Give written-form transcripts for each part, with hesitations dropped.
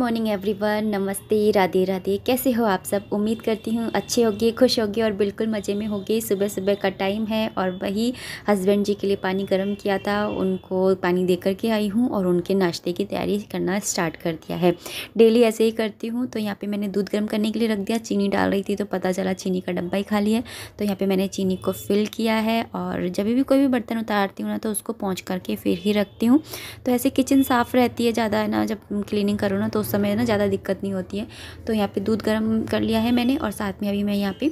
Morning everyone, नमस्ते, राधे राधे। कैसे हो आप सब? उम्मीद करती हूँ अच्छे होगे, खुश होगे और बिल्कुल मज़े में होगे। सुबह सुबह का टाइम है और वही हस्बैंड जी के लिए पानी गर्म किया था, उनको पानी दे कर के आई हूँ और उनके नाश्ते की तैयारी करना स्टार्ट कर दिया है। डेली ऐसे ही करती हूँ। तो यहाँ पर मैंने दूध गर्म करने के लिए रख दिया। चीनी डाल रही थी तो पता चला चीनी का डब्बा ही खाली है। तो यहाँ पर मैंने चीनी को फिल किया है और जब भी कोई भी बर्तन उतारती हूँ ना तो उसको पोंछ करके फिर ही रखती हूँ। तो ऐसे किचन साफ़ रहती है ज़्यादा, है ना। जब क्लीनिंग करो ना तो उस समय ना ज़्यादा दिक्कत नहीं होती है। तो यहाँ पे दूध गर्म कर लिया है मैंने और साथ में अभी मैं यहाँ पे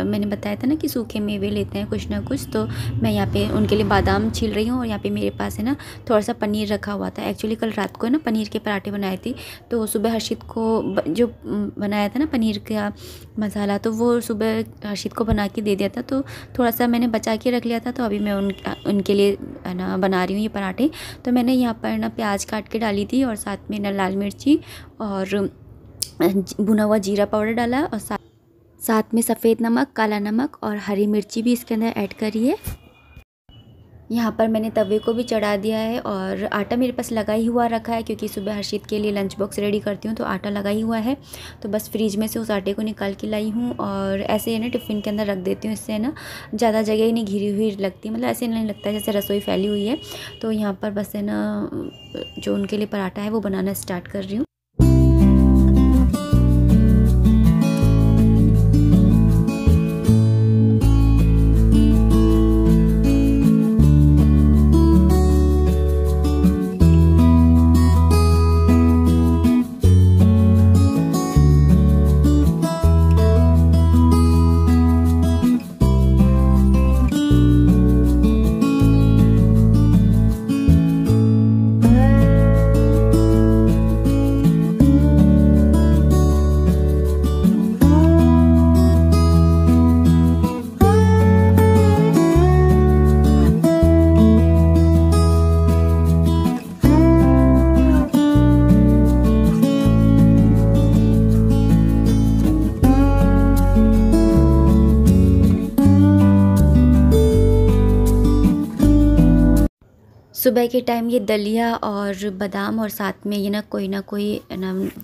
मैंने बताया था ना कि सूखे मेवे लेते हैं कुछ ना कुछ, तो मैं यहाँ पे उनके लिए बादाम छील रही हूँ। और यहाँ पे मेरे पास है ना थोड़ा सा पनीर रखा हुआ था। एक्चुअली कल रात को है ना पनीर के पराठे बनाए थे, तो सुबह हर्षित को जो बनाया था ना पनीर का मसाला, तो वो सुबह हर्षित को बना के दे दिया था। तो थोड़ा सा मैंने बचा के रख लिया था। तो अभी मैं उनके लिए है ना बना रही हूँ ये पराठे। तो मैंने यहाँ पर ना प्याज काट के डाली थी और साथ में ना लाल मिर्ची और भुना हुआ जीरा पाउडर डाला और साथ में सफ़ेद नमक, काला नमक और हरी मिर्ची भी इसके अंदर ऐड करी है। यहाँ पर मैंने तवे को भी चढ़ा दिया है और आटा मेरे पास लगा ही हुआ रखा है, क्योंकि सुबह हर्षित के लिए लंच बॉक्स रेडी करती हूँ तो आटा लगा ही हुआ है। तो बस फ्रिज में से उस आटे को निकाल के लाई हूँ और ऐसे है ना टिफ़िन के अंदर रख देती हूँ। इससे ना ज़्यादा जगह ही नहीं घिरी हुई लगती, मतलब ऐसे नहीं लगता जैसे रसोई फैली हुई है। तो यहाँ पर बस है ना जो उनके लिए पराठा है वो बनाना स्टार्ट कर रही हूँ। सुबह के टाइम ये दलिया और बादाम और साथ में ये ना कोई ना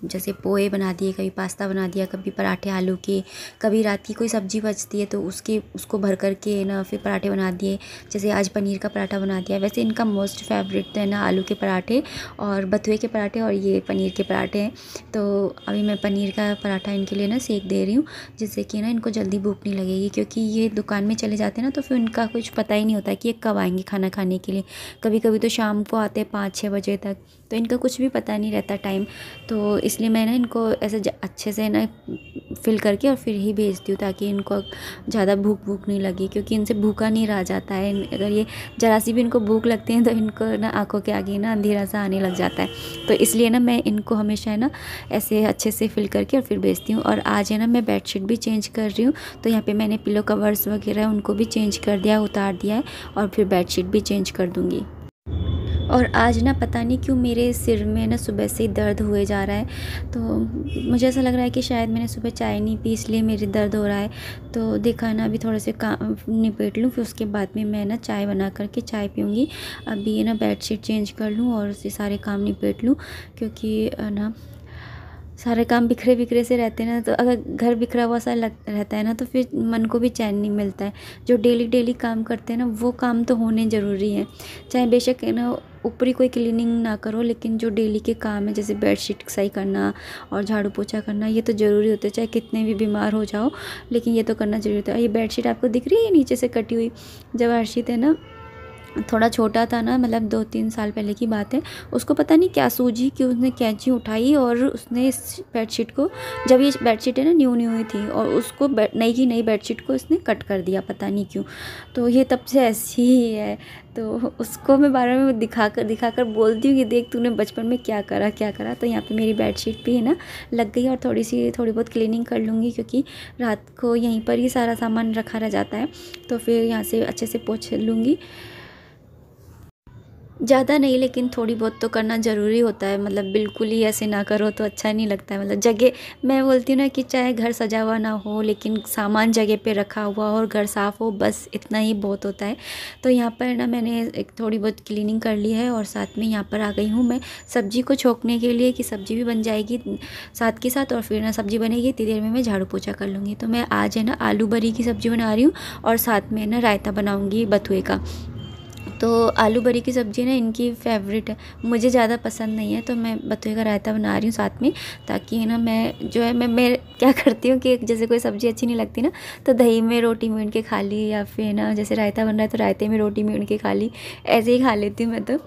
जैसे पोहे बना दिए, कभी पास्ता बना दिया, कभी पराठे आलू के, कभी रात की कोई सब्ज़ी बचती है तो उसको भर कर के ना फिर पराठे बना दिए। जैसे आज पनीर का पराठा बना दिया। वैसे इनका मोस्ट फेवरेट है ना आलू के पराठे और बथुए के पराठे और ये पनीर के पराठे हैं। तो अभी मैं पनीर का पराठा इनके लिए ना सेक दे रही हूँ, जिससे कि ना इनको जल्दी भूख नहीं लगेगी, क्योंकि ये दुकान में चले जाते हैं ना तो फिर उनका कुछ पता ही नहीं होता कि ये कब आएंगे खाना खाने के लिए। कभी कभी तो शाम को आते हैं 5-6 बजे तक, तो इनका कुछ भी पता नहीं रहता टाइम। तो इसलिए मैं ना इनको ऐसे अच्छे से ना फिल करके और फिर ही भेजती हूँ, ताकि इनको ज़्यादा भूख नहीं लगे, क्योंकि इनसे भूखा नहीं रहा जाता है। अगर ये ज़रा सी भी इनको भूख लगती है तो इनको ना आंखों के आगे ना अंधेरा सा आने लग जाता है। तो इसलिए ना मैं इनको हमेशा है ना ऐसे अच्छे से फिल करके और फिर भेजती हूँ। और आज है ना मैं बेडशीट भी चेंज कर रही हूँ। तो यहाँ पर मैंने पिलो कवर्स वगैरह उनको भी चेंज कर दिया, उतार दिया है और फिर बेडशीट भी चेंज कर दूँगी। और आज ना पता नहीं क्यों मेरे सिर में ना सुबह से ही दर्द हुए जा रहा है। तो मुझे ऐसा लग रहा है कि शायद मैंने सुबह चाय नहीं पी, इसलिए मेरे दर्द हो रहा है। तो देखा ना अभी थोड़े से काम निपेट लूँ, फिर उसके बाद में मैं ना चाय बना करके चाय पीऊँगी। अभी ये ना बेडशीट चेंज कर लूँ और उससे सारे काम निपेट लूँ, क्योंकि ना सारे काम बिखरे बिखरे से रहते हैं ना, तो अगर घर बिखरा हुआ सा रहता है ना तो फिर मन को भी चैन नहीं मिलता है। जो डेली काम करते हैं ना वो काम तो होने ज़रूरी है, चाहे बेशक है ना ऊपरी कोई क्लीनिंग ना करो, लेकिन जो डेली के काम है जैसे बेडशीट सही करना और झाड़ू पोछा करना ये तो ज़रूरी होता है, चाहे कितने भी बीमार हो जाओ, लेकिन ये तो करना ज़रूरी होता है। ये बेडशीट आपको दिख रही है नीचे से कटी हुई, जब हर्षित है ना थोड़ा छोटा था ना, मतलब 2-3 साल पहले की बात है, उसको पता नहीं क्या सूझी कि उसने कैंची उठाई और उसने इस बेडशीट को, जब ये बेडशीट है ना न्यू हुई थी, और उसको नई की नई बेडशीट को इसने कट कर दिया, पता नहीं क्यों। तो ये तब से ऐसी ही है। तो उसको मैं बार बार में दिखा कर बोलती हूँ कि देख तूने बचपन में क्या करा। तो यहाँ पे मेरी बेडशीट भी है ना लग गई और थोड़ी बहुत क्लीनिंग कर लूँगी, क्योंकि रात को यहीं पर ही सारा सामान रखा रह जाता है। तो फिर यहाँ से अच्छे से पोंछ लूँगी। ज़्यादा नहीं, लेकिन थोड़ी बहुत तो करना ज़रूरी होता है। मतलब बिल्कुल ही ऐसे ना करो तो अच्छा नहीं लगता है। मतलब जगह, मैं बोलती हूँ ना कि चाहे घर सजा हुआ ना हो, लेकिन सामान जगह पे रखा हुआ और घर साफ़ हो, बस इतना ही बहुत होता है। तो यहाँ पर ना मैंने एक थोड़ी बहुत क्लीनिंग कर ली है और साथ में यहाँ पर आ गई हूँ मैं सब्ज़ी को छोंकने के लिए, कि सब्ज़ी भी बन जाएगी साथ के साथ, और फिर ना सब्ज़ी बनेगी इतनी देर में मैं झाड़ू पोछा कर लूँगी। तो मैं आज है ना आलू बरी की सब्ज़ी बना रही हूँ और साथ में ना रायता बनाऊँगी बथुए का। तो आलू बरी की सब्ज़ी ना इनकी फेवरेट है, मुझे ज़्यादा पसंद नहीं है, तो मैं बथुए का रायता बना रही हूँ साथ में, ताकि है ना मैं जो है मैं क्या करती हूँ कि जैसे कोई सब्ज़ी अच्छी नहीं लगती ना, तो दही में रोटी मून के खा ली, या फिर ना जैसे रायता बन रहा है तो रायते में रोटी मून के खा ली, ऐसे ही खा लेती हूँ मैं तो।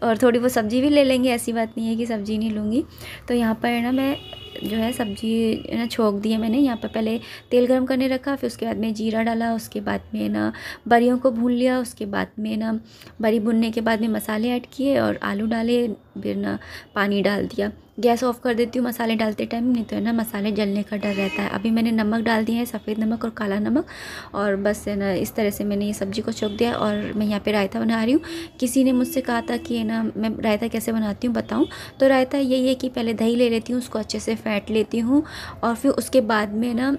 और थोड़ी बहुत सब्ज़ी भी ले लेंगे, ऐसी बात नहीं है कि सब्ज़ी नहीं लूँगी। तो यहाँ पर है ना मैं जो है सब्ज़ी ना छोंक दी है मैंने। यहाँ पर पहले तेल गरम करने रखा, फिर उसके बाद में जीरा डाला, उसके बाद में ना बरियों को भून लिया, उसके बाद में ना बरी भुनने के बाद में मसाले ऐड किए और आलू डाले, फिर ना पानी डाल दिया। गैस ऑफ कर देती हूँ मसाले डालते टाइम, नहीं तो है ना मसाले जलने का डर रहता है। अभी मैंने नमक डाल दिया है, सफ़ेद नमक और काला नमक, और बस है ना इस तरह से मैंने ये सब्ज़ी को छोंक दिया। और मैं यहाँ पे रायता बना रही हूँ। किसी ने मुझसे कहा था कि है ना मैं रायता कैसे बनाती हूँ बताऊँ, तो रायता यही है कि पहले दही ले लेती हूँ, उसको अच्छे से फेंट लेती हूँ, और फिर उसके बाद में ना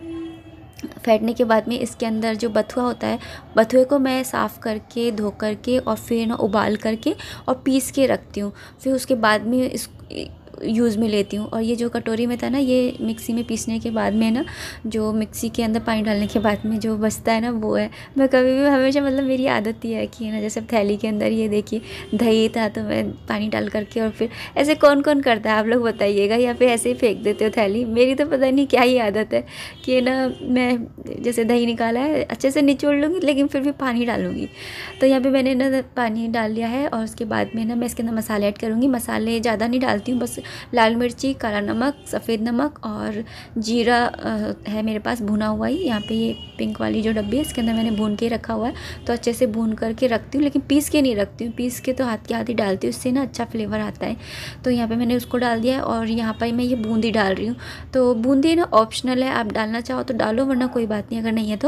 फेंटने के बाद में इसके अंदर जो बथुआ होता है, बथुए को मैं साफ़ करके धो करके और फिर ना उबाल करके और पीस के रखती हूँ। फिर उसके बाद में इस यूज़ में लेती हूँ। और ये जो कटोरी में था ना, ये मिक्सी में पीसने के बाद में ना, जो मिक्सी के अंदर पानी डालने के बाद में जो बचता है ना, वो है। मैं कभी भी हमेशा, मतलब मेरी आदत ही है कि है ना, जैसे थैली के अंदर ये देखिए दही था तो मैं पानी डाल करके, और फिर ऐसे कौन कौन करता है आप लोग बताइएगा, या फिर ऐसे ही फेंक देते हो थैली। मेरी तो पता नहीं क्या ही आदत है कि है ना, मैं जैसे दही निकाला है अच्छे से निचोड़ लूँगी, लेकिन फिर भी पानी डालूँगी। तो यहाँ पे मैंने ना पानी डाल लिया है, और उसके बाद में ना मैं इसके अंदर मसाले ऐड करूँगी। मसाले ज़्यादा नहीं डालती हूँ, बस लाल मिर्ची, काला नमक, सफ़ेद नमक और जीरा है मेरे पास भुना हुआ ही। यहाँ पे ये पिंक वाली जो डब्बी है, इसके अंदर मैंने भून के रखा हुआ है। तो अच्छे से भून करके रखती हूँ, लेकिन पीस के नहीं रखती हूँ। पीस के तो हाथ के हाथ ही डालती हूँ, इससे ना अच्छा फ्लेवर आता है। तो यहाँ पे मैंने उसको डाल दिया है, और यहाँ पर मैं ये बूंदी डाल रही हूँ। तो बूंदी ना ऑप्शनल है, आप डालना चाहो तो डालो, वरना कोई बात नहीं अगर नहीं है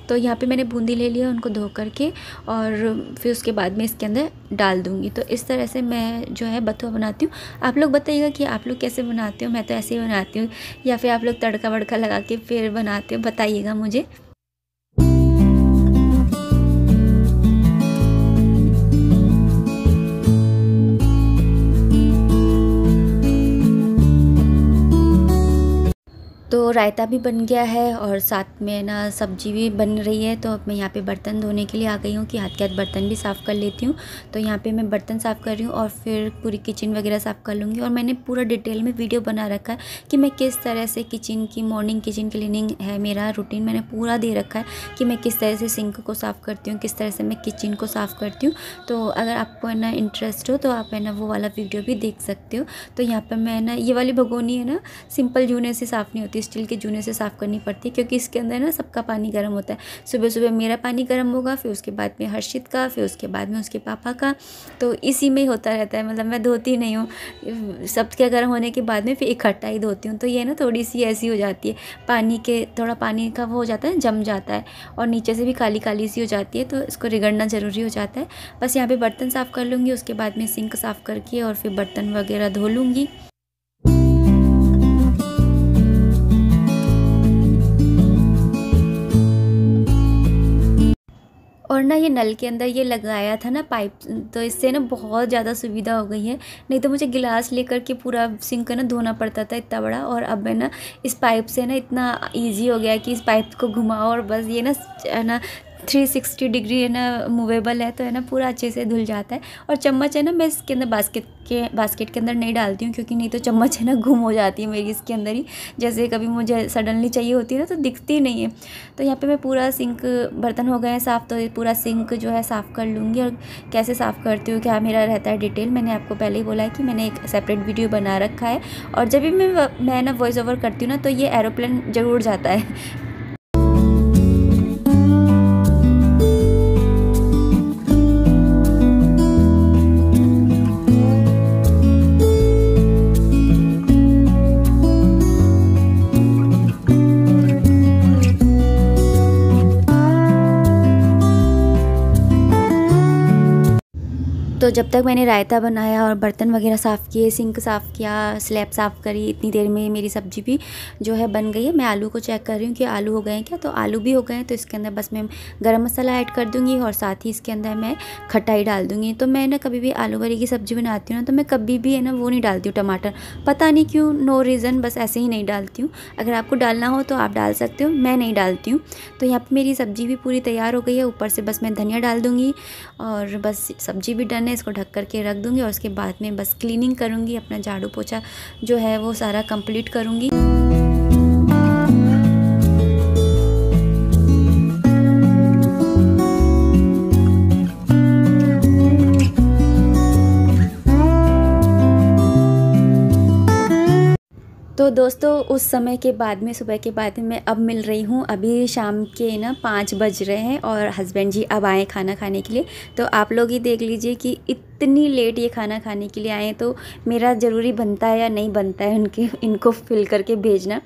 तो यहाँ पे मैंने बूंदी ले लिया उनको धो करके, और फिर उसके बाद में इसके अंदर डाल दूँगी। तो इस तरह से मैं जो है बथुआ बनाती हूँ। आप लोग बताइएगा कि आप लोग कैसे बनाते हो। मैं तो ऐसे ही बनाती हूँ, या फिर आप लोग तड़का वड़का लगा के फिर बनाते हो, बताइएगा मुझे। तो रायता भी बन गया है और साथ में ना सब्जी भी बन रही है। तो अब मैं यहाँ पे बर्तन धोने के लिए आ गई हूँ कि हाथ के हाथ बर्तन भी साफ़ कर लेती हूँ। तो यहाँ पे मैं बर्तन साफ़ कर रही हूँ और फिर पूरी किचन वगैरह साफ़ कर लूँगी। और मैंने पूरा डिटेल में वीडियो बना रखा है कि मैं किस तरह से किचन की मॉर्निंग किचन क्लीनिंग है, मेरा रूटीन मैंने पूरा दे रखा है कि मैं किस तरह से सिंक को साफ़ करती हूँ, किस तरह से मैं किचन को साफ़ करती हूँ। तो अगर आपको है ना इंटरेस्ट हो तो आप है ना वो वाला वीडियो भी देख सकते हो। तो यहाँ पर मैं ना ये वाली भगोनी है ना, सिंपल जूने से साफ़ नहीं होती, स्टील के जूने से साफ़ करनी पड़ती है, क्योंकि इसके अंदर ना सबका पानी गर्म होता है। सुबह सुबह मेरा पानी गर्म होगा, फिर उसके बाद में हर्षित का, फिर उसके बाद में उसके पापा का। तो इसी में होता रहता है, मतलब मैं धोती नहीं हूँ, सबके गर्म होने के बाद में फिर इकट्ठा ही धोती हूँ। तो ये ना थोड़ी सी ऐसी हो जाती है, पानी के थोड़ा पानी का वो हो जाता है, जम जाता है, और नीचे से भी काली काली सी हो जाती है। तो इसको रगड़ना ज़रूरी हो जाता है। बस यहाँ पे बर्तन साफ़ कर लूँगी, उसके बाद में सिंक साफ़ करके और फिर बर्तन वगैरह धो लूँगी। और ना ये नल के अंदर ये लगाया था ना पाइप, तो इससे ना बहुत ज़्यादा सुविधा हो गई है। नहीं तो मुझे गिलास लेकर के पूरा सिंक ना धोना पड़ता था इतना बड़ा, और अब है ना इस पाइप से ना इतना इजी हो गया कि इस पाइप को घुमाओ और बस ये ना 360 डिग्री है ना मूवेबल है, तो है ना पूरा अच्छे से धुल जाता है। और चम्मच है ना मैं इसके अंदर बास्केट के अंदर नहीं डालती हूँ, क्योंकि नहीं तो चम्मच है ना गुम हो जाती है मेरी इसके अंदर ही। जैसे कभी मुझे सडनली चाहिए होती है ना तो दिखती नहीं है। तो यहाँ पे मैं पूरा सिंक, बर्तन हो गए हैं साफ़, तो पूरा सिंक जो है साफ़ कर लूँगी। और कैसे साफ़ करती हूँ, क्या मेरा रहता है डिटेल, मैंने आपको पहले ही बोला है कि मैंने एक सेपरेट वीडियो बना रखा है। और जब भी मैं ना वॉइस ओवर करती हूँ ना, तो ये एरोप्लेन ज़रूर जाता है। तो जब तक मैंने रायता बनाया और बर्तन वगैरह साफ़ किए, सिंक साफ़ किया, स्लैब साफ़ करी, इतनी देर में मेरी सब्ज़ी भी जो है बन गई है। मैं आलू को चेक कर रही हूँ कि आलू हो गए हैं क्या, तो आलू भी हो गए हैं। तो इसके अंदर बस मैं गरम मसाला ऐड कर दूँगी और साथ ही इसके अंदर मैं खटाई डाल दूँगी। तो मैं ना कभी भी आलू बरी की सब्ज़ी बनाती हूँ ना, तो मैं कभी भी है ना वो नहीं डालती हूँ टमाटर, पता नहीं क्यों, नो रीज़न, बस ऐसे ही नहीं डालती हूँ। अगर आपको डालना हो तो आप डाल सकते हो, मैं नहीं डालती हूँ। तो यहाँ पर मेरी सब्ज़ी भी पूरी तैयार हो गई है। ऊपर से बस मैं धनिया डाल दूँगी और बस सब्ज़ी भी डन है। इसको ढक करके रख दूँगी और उसके बाद में बस क्लीनिंग करूँगी, अपना झाड़ू पोछा जो है वो सारा कंप्लीट करूँगी। तो दोस्तों उस समय के बाद में, सुबह के बाद में मैं अब मिल रही हूँ। अभी शाम के ना 5 बज रहे हैं और हस्बैंड जी अब आए खाना खाने के लिए। तो आप लोग ही देख लीजिए कि इतनी लेट ये खाना खाने के लिए आए, तो मेरा ज़रूरी बनता है या नहीं बनता है इनको फिल करके भेजना।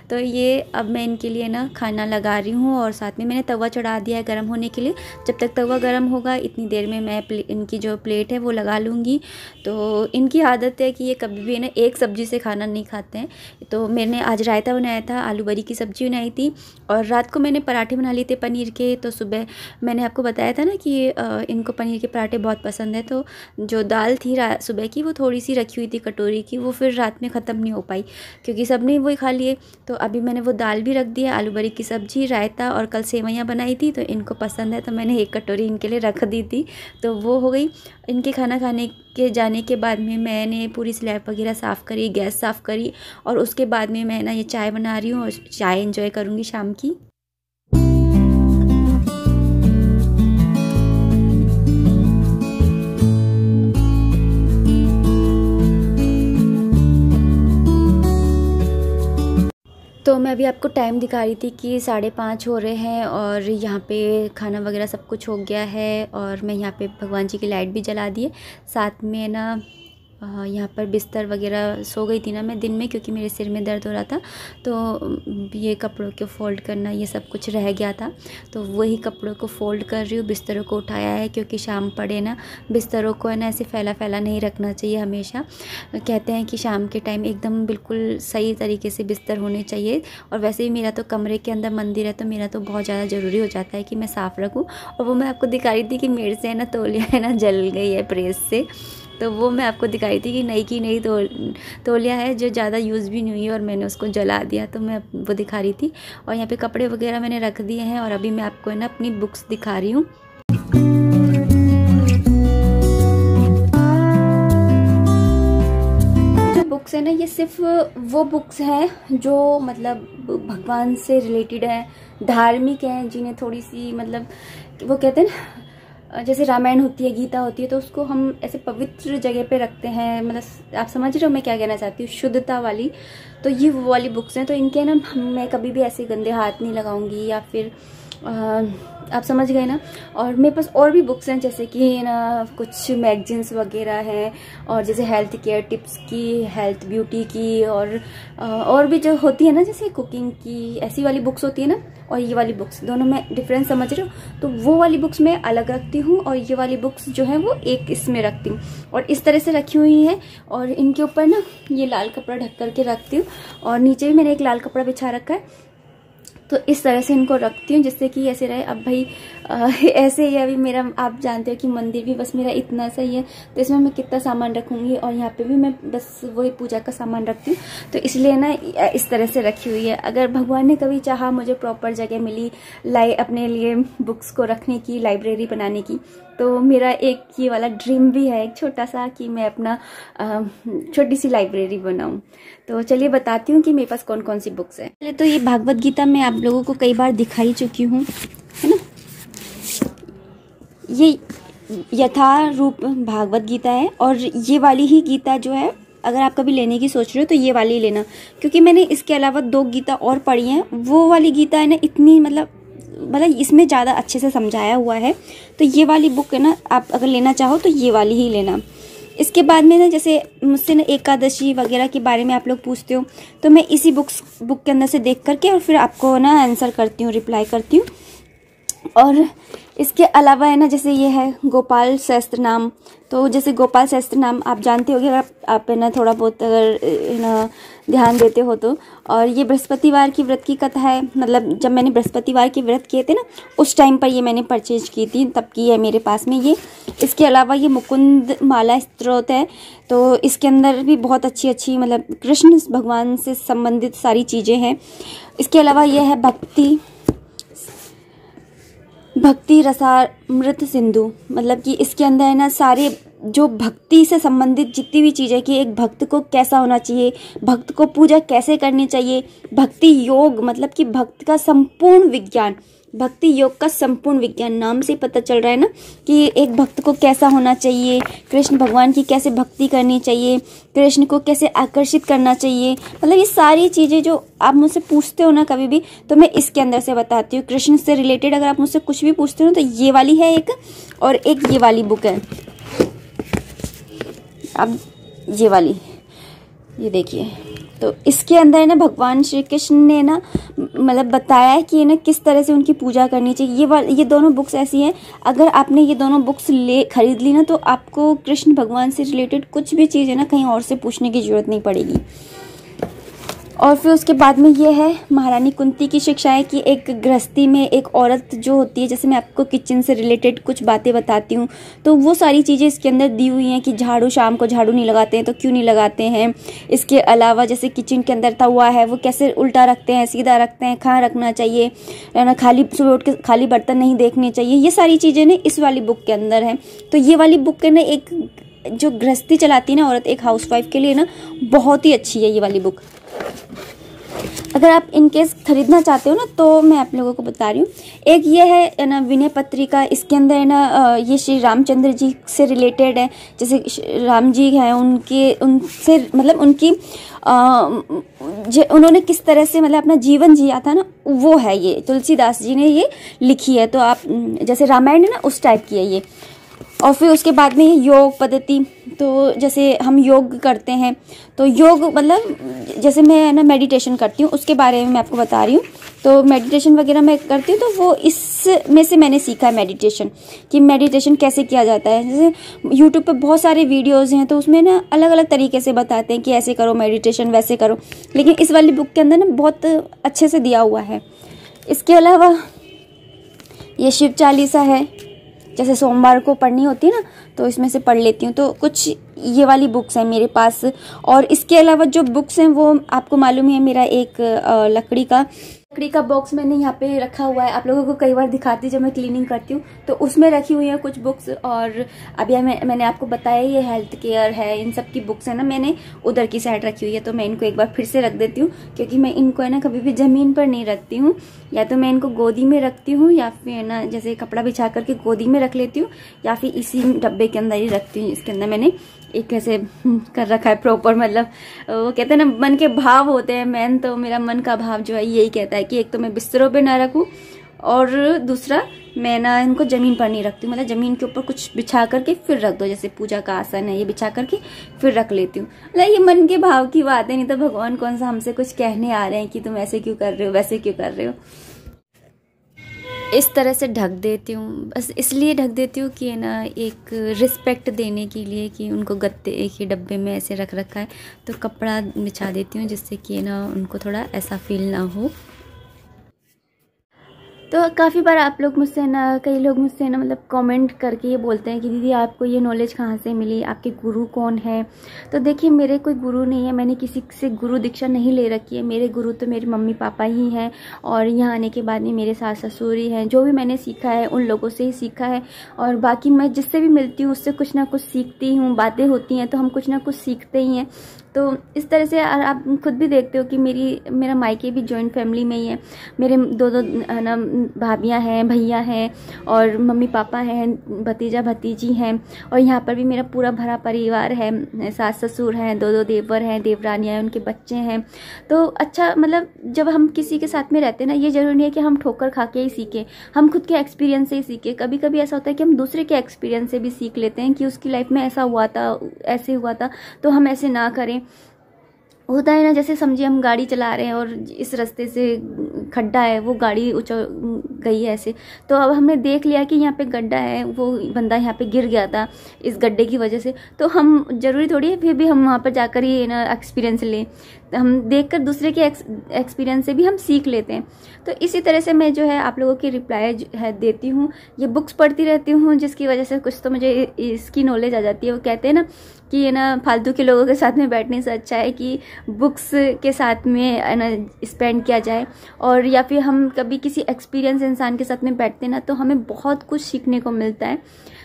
तो ये अब मैं इनके लिए ना खाना लगा रही हूँ और साथ में मैंने तवा चढ़ा दिया है गर्म होने के लिए। जब तक तवा गर्म होगा इतनी देर में मैं इनकी जो प्लेट है वो लगा लूँगी। तो इनकी आदत है कि ये कभी भी ना एक सब्ज़ी से खाना नहीं खाते हैं। तो मैंने आज रायता बनाया था, आलू बरी की सब्ज़ी बनाई थी और रात को मैंने पराठे बना लिए थे पनीर के। तो सुबह मैंने आपको बताया था ना कि इनको पनीर के पराठे बहुत पसंद है। तो जो दाल थी सुबह की वो थोड़ी सी रखी हुई थी कटोरी की, वो फिर रात में ख़त्म नहीं हो पाई क्योंकि सब ने वही खा लिए। तो अभी मैंने वो दाल भी रख दिया, आलू बरी की सब्ज़ी, रायता और कल सेवइयाँ बनाई थी तो इनको पसंद है, तो मैंने एक कटोरी इनके लिए रख दी थी। तो वो हो गई। इनके खाना खाने के जाने के बाद में मैंने पूरी स्लैब वगैरह साफ़ करी, गैस साफ़ करी और उसके बाद में मैं ना ये चाय बना रही हूँ और चाय एंजॉय करूँगी शाम की। तो मैं अभी आपको टाइम दिखा रही थी कि 5:30 हो रहे हैं और यहाँ पे खाना वगैरह सब कुछ हो गया है और मैं यहाँ पे भगवान जी की लाइट भी जला दी है। साथ में ना यहाँ पर बिस्तर वगैरह, सो गई थी ना मैं दिन में क्योंकि मेरे सिर में दर्द हो रहा था। तो ये कपड़ों को फ़ोल्ड करना ये सब कुछ रह गया था, तो वही कपड़ों को फ़ोल्ड कर रही हूँ। बिस्तरों को उठाया है क्योंकि शाम पड़े ना, बिस्तरों को है ना ऐसे फैला फैला नहीं रखना चाहिए। हमेशा कहते हैं कि शाम के टाइम एकदम बिल्कुल सही तरीके से बिस्तर होने चाहिए। और वैसे भी मेरा तो कमरे के अंदर मंदिर है तो मेरा तो बहुत ज़्यादा ज़रूरी हो जाता है कि मैं साफ़ रखूँ। और वो मैं आपको दिखा रही थी कि मेरे से है ना तौलिया है ना जल गई है प्रेस से, तो वो मैं आपको दिखाई थी कि नई की नई तौलिया है जो ज़्यादा यूज़ भी नहीं हुई और मैंने उसको जला दिया, तो मैं वो दिखा रही थी। और यहाँ पे कपड़े वगैरह मैंने रख दिए हैं और अभी मैं आपको है ना अपनी बुक्स दिखा रही हूँ। जो बुक्स है ना ये सिर्फ वो बुक्स हैं जो मतलब भगवान से रिलेटेड है, धार्मिक हैं, जिन्हें थोड़ी सी मतलब वो कहते हैं ना जैसे रामायण होती है, गीता होती है, तो उसको हम ऐसे पवित्र जगह पे रखते हैं। मतलब आप समझ रहे हो मैं क्या कहना चाहती हूँ, शुद्धता वाली। तो ये वो वाली बुक्स हैं, तो इनके ना मैं कभी भी ऐसे गंदे हाथ नहीं लगाऊंगी या फिर आप समझ गए ना। और मेरे पास और भी बुक्स हैं जैसे कि ना कुछ मैगजीन्स वगैरह हैं और जैसे हेल्थ केयर टिप्स की, हेल्थ ब्यूटी की और भी जो होती है ना जैसे कुकिंग की, ऐसी वाली बुक्स होती है ना। और ये वाली बुक्स दोनों में डिफरेंस समझ रहे हो, तो वो वाली बुक्स मैं अलग रखती हूँ और ये वाली बुक्स जो है वो एक इसमें रखती हूँ और इस तरह से रखी हुई है। और इनके ऊपर ना ये लाल कपड़ा ढक करके रखती हूँ और नीचे भी मैंने एक लाल कपड़ा बिछा रखा है। तो इस तरह से इनको रखती हूँ जिससे कि ऐसे रहे। अब भाई ऐसे ही अभी मेरा आप जानते हो कि मंदिर भी बस मेरा इतना सा ही है, तो इसमें मैं कितना सामान रखूँगी। और यहाँ पे भी मैं बस वही पूजा का सामान रखती हूँ, तो इसलिए ना इस तरह से रखी हुई है। अगर भगवान ने कभी चाहा, मुझे प्रॉपर जगह मिली अपने लिए बुक्स को रखने की, लाइब्रेरी बनाने की, तो मेरा एक ये वाला ड्रीम भी है, एक छोटा सा, कि मैं अपना छोटी सी लाइब्रेरी बनाऊं। तो चलिए बताती हूँ कि मेरे पास कौन कौन सी बुक्स है। पहले तो ये भागवत गीता मैं आप लोगों को कई बार दिखाई चुकी हूँ, है ना। ये यथारूप भागवत गीता है और ये वाली ही गीता जो है अगर आप कभी लेने की सोच रहे हो तो ये वाली लेना, क्योंकि मैंने इसके अलावा 2 गीता और पढ़ी हैं। वो वाली गीता है ना इतनी मतलब इसमें ज़्यादा अच्छे से समझाया हुआ है। तो ये वाली बुक है ना, आप अगर लेना चाहो तो ये वाली ही लेना। इसके बाद में ना जैसे मुझसे ना एकादशी वगैरह के बारे में आप लोग पूछते हो, तो मैं इसी बुक के अंदर से देख करके और फिर आपको ना आंसर करती हूँ, रिप्लाई करती हूँ। और इसके अलावा है ना, जैसे ये है गोपाल सहस्त्रनाम। तो जैसे गोपाल सहस्त्रनाम आप जानते होंगे, अगर आप है ना थोड़ा बहुत अगर है ना ध्यान देते हो तो। और ये बृहस्पतिवार की व्रत की कथा है, मतलब जब मैंने बृहस्पतिवार के व्रत किए थे ना, उस टाइम पर ये मैंने परचेज की थी, तब की है मेरे पास में ये। इसके अलावा ये मुकुंद माला स्तोत्र है, तो इसके अंदर भी बहुत अच्छी अच्छी मतलब कृष्ण भगवान से संबंधित सारी चीज़ें हैं। इसके अलावा ये है भक्ति रसामृत सिंधु, मतलब कि इसके अंदर है ना सारे जो भक्ति से संबंधित जितनी भी चीज़ें, कि एक भक्त को कैसा होना चाहिए, भक्त को पूजा कैसे करनी चाहिए, भक्ति योग मतलब कि भक्त का संपूर्ण विज्ञान, भक्ति योग का संपूर्ण विज्ञान, नाम से पता चल रहा है ना कि एक भक्त को कैसा होना चाहिए, कृष्ण भगवान की कैसे भक्ति करनी चाहिए, कृष्ण को कैसे आकर्षित करना चाहिए, मतलब ये सारी चीज़ें जो आप मुझसे पूछते हो ना कभी भी, तो मैं इसके अंदर से बताती हूँ। कृष्ण से रिलेटेड अगर आप मुझसे कुछ भी पूछते हो तो ये वाली है एक, और एक ये वाली बुक है। अब ये वाली, ये देखिए, तो इसके अंदर है ना भगवान श्री कृष्ण ने ना मतलब बताया है कि ना किस तरह से उनकी पूजा करनी चाहिए। ये दोनों बुक्स ऐसी हैं, अगर आपने ये दोनों बुक्स खरीद ली ना, तो आपको कृष्ण भगवान से रिलेटेड कुछ भी चीज़ है ना कहीं और से पूछने की जरूरत नहीं पड़ेगी। और फिर उसके बाद में ये है महारानी कुंती की शिक्षाएं, कि एक गृहस्थी में एक औरत जो होती है, जैसे मैं आपको किचन से रिलेटेड कुछ बातें बताती हूँ, तो वो सारी चीज़ें इसके अंदर दी हुई हैं, कि झाड़ू शाम को झाड़ू नहीं लगाते हैं तो क्यों नहीं लगाते हैं। इसके अलावा जैसे किचन के अंदर तवा है वो कैसे उल्टा रखते हैं, सीधा रखते हैं, कहाँ रखना चाहिए, है ना, खाली सुबह उठ के खाली बर्तन नहीं देखने चाहिए, ये सारी चीज़ें ना इस वाली बुक के अंदर हैं। तो ये वाली बुक है ना, एक जो गृहस्थी चलाती है ना औरत, एक हाउसवाइफ के लिए ना बहुत ही अच्छी है ये वाली बुक। अगर आप इनकेस खरीदना चाहते हो ना, तो मैं आप लोगों को बता रही हूँ। एक ये है ना विनय पत्रिका, इसके अंदर है ना ये श्री रामचंद्र जी से रिलेटेड है, जैसे राम जी हैं उनसे मतलब उनकी उन्होंने किस तरह से मतलब अपना जीवन जिया था ना, वो है ये, तुलसीदास जी ने ये लिखी है। तो आप जैसे रामायण है ना उस टाइप की है ये। और फिर उसके बाद में योग पद्धति, तो जैसे हम योग करते हैं, तो योग मतलब जैसे मैं ना मेडिटेशन करती हूँ, उसके बारे में मैं आपको बता रही हूँ। तो मेडिटेशन वगैरह मैं करती हूँ, तो वो इसमें से मैंने सीखा है मेडिटेशन, कि मेडिटेशन कैसे किया जाता है। जैसे यूट्यूब पे बहुत सारे वीडियोज़ हैं, तो उसमें ना अलग अलग तरीके से बताते हैं कि ऐसे करो मेडिटेशन, वैसे करो, लेकिन इस वाली बुक के अंदर ना बहुत अच्छे से दिया हुआ है। इसके अलावा ये शिव चालीसा है, जैसे सोमवार को पढ़नी होती है ना, तो इसमें से पढ़ लेती हूँ। तो कुछ ये वाली बुक्स हैं मेरे पास। और इसके अलावा जो बुक्स हैं वो आपको मालूम है, मेरा एक लकड़ी का बॉक्स मैंने यहाँ पे रखा हुआ है, आप लोगों को कई बार दिखाती जब मैं क्लीनिंग करती हूँ, तो उसमें रखी हुई है कुछ बुक्स। और अभी मैंने आपको बताया ये हेल्थ केयर है, इन सब की बुक्स है ना मैंने उधर की साइड रखी हुई है। तो मैं इनको एक बार फिर से रख देती हूँ, क्योंकि मैं इनको है ना कभी भी ज़मीन पर नहीं रखती हूँ, या तो मैं इनको गोदी में रखती हूँ, या फिर है ना जैसे कपड़ा बिछा करके गोदी में रख लेती हूँ, या फिर इसी डब्बे के अंदर ही रखती हूँ। इसके अंदर मैंने एक ऐसे कर रखा है प्रॉपर, मतलब वो कहते हैं ना मन के भाव होते हैं, मैन तो मेरा मन का भाव जो है यही कहता है कि एक तो मैं बिस्तरों पे ना रखूं, और दूसरा मैं ना इनको जमीन पर नहीं रखती हूँ, मतलब जमीन के ऊपर कुछ बिछा करके फिर रख दो, जैसे पूजा का आसन है ये बिछा करके फिर रख लेती हूँ। मतलब ये मन के भाव की बात है, नहीं तो भगवान कौन सा हमसे कुछ कहने आ रहे हैं कि तुम ऐसे क्यों कर रहे हो, वैसे क्यों कर रहे हो। इस तरह से ढक देती हूँ, बस इसलिए ढक देती हूँ कि है ना एक रिस्पेक्ट देने के लिए, कि उनको गत्ते एक ही डब्बे में ऐसे रख रखा है, तो कपड़ा बिछा देती हूँ, जिससे कि है ना उनको थोड़ा ऐसा फील ना हो। तो काफ़ी बार आप लोग मुझसे ना, कई लोग मुझसे ना मतलब कमेंट करके ये बोलते हैं कि दीदी आपको ये नॉलेज कहाँ से मिली, आपके गुरु कौन है। तो देखिए मेरे कोई गुरु नहीं है, मैंने किसी से गुरु दीक्षा नहीं ले रखी है। मेरे गुरु तो मेरे मम्मी पापा ही हैं, और यहाँ आने के बाद में मेरे सास ससुर ही हैं। जो भी मैंने सीखा है उन लोगों से ही सीखा है, और बाकी मैं जिससे भी मिलती हूँ उससे कुछ ना कुछ सीखती हूँ, बातें होती हैं तो हम कुछ ना कुछ सीखते ही हैं। तो इस तरह से आप खुद भी देखते हो कि मेरा मायके भी जॉइंट फैमिली में ही है। मेरे दो ना भाभियाँ हैं, भैया हैं, और मम्मी पापा हैं, भतीजा भतीजी हैं, और यहाँ पर भी मेरा पूरा भरा परिवार है। सास ससुर हैं, दो देवर हैं, देवरानियाँ हैं, उनके बच्चे हैं। तो अच्छा, मतलब जब हम किसी के साथ में रहते हैं ना, ये जरूरी नहीं है कि हम ठोकर खा के ही सीखें, हम खुद के एक्सपीरियंस से ही सीखें। कभी कभी ऐसा होता है कि हम दूसरे के एक्सपीरियंस से भी सीख लेते हैं कि उसकी लाइफ में ऐसा हुआ था, ऐसे हुआ था, तो हम ऐसे ना करें। होता है ना, जैसे समझिए हम गाड़ी चला रहे हैं और इस रास्ते से खड्डा है, वो गाड़ी ऊंचा गई है ऐसे, तो अब हमने देख लिया कि यहाँ पे गड्ढा है, वो बंदा यहाँ पे गिर गया था इस गड्ढे की वजह से, तो हम जरूरी थोड़ी है फिर भी हम वहाँ पर जाकर ही ना एक्सपीरियंस लें, हम देखकर दूसरे के एक्सपीरियंस से भी हम सीख लेते हैं। तो इसी तरह से मैं जो है आप लोगों की रिप्लाई है देती हूँ, ये बुक्स पढ़ती रहती हूँ, जिसकी वजह से कुछ तो मुझे इसकी नॉलेज आ जाती है। वो कहते हैं ना कि ये ना फालतू के लोगों के साथ में बैठने से अच्छा है कि बुक्स के साथ में ना स्पेंड किया जाए, और या फिर हम कभी किसी एक्सपीरियंस इंसान के साथ में बैठते हैं ना तो हमें बहुत कुछ सीखने को मिलता है।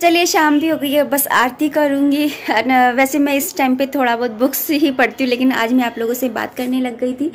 चलिए शाम भी हो गई है, बस आरती करूँगी। वैसे मैं इस टाइम पे थोड़ा बहुत बुक्स ही पढ़ती हूँ, लेकिन आज मैं आप लोगों से बात करने लग गई थी,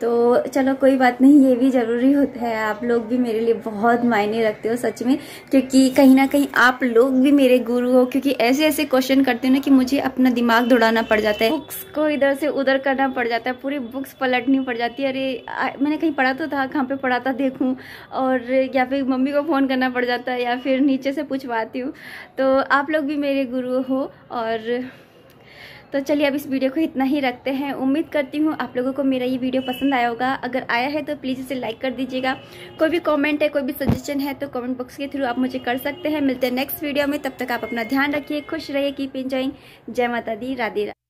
तो चलो कोई बात नहीं, ये भी ज़रूरी होता है। आप लोग भी मेरे लिए बहुत मायने रखते हो सच में, क्योंकि कहीं ना कहीं आप लोग भी मेरे गुरु हो, क्योंकि ऐसे ऐसे क्वेश्चन करते हो ना कि मुझे अपना दिमाग दौड़ाना पड़ जाता है, बुक्स को इधर से उधर करना पड़ जाता है, पूरी बुक्स पलटनी पड़ जाती है। अरे मैंने कहीं पढ़ा तो था, कहाँ पे पढ़ा था देखूँ, और या फिर मम्मी को फ़ोन करना पड़ जाता है, या फिर नीचे से पूछवाती हूँ। तो आप लोग भी मेरे गुरु हो। और तो चलिए अब इस वीडियो को इतना ही रखते हैं। उम्मीद करती हूँ आप लोगों को मेरा ये वीडियो पसंद आया होगा। अगर आया है तो प्लीज़ इसे लाइक कर दीजिएगा। कोई भी कमेंट है, कोई भी सजेशन है तो कमेंट बॉक्स के थ्रू आप मुझे कर सकते हैं। मिलते हैं नेक्स्ट वीडियो में, तब तक आप अपना ध्यान रखिए, खुश रहिए, कीप एंजॉइंग। जय माता दी, राधे राधे।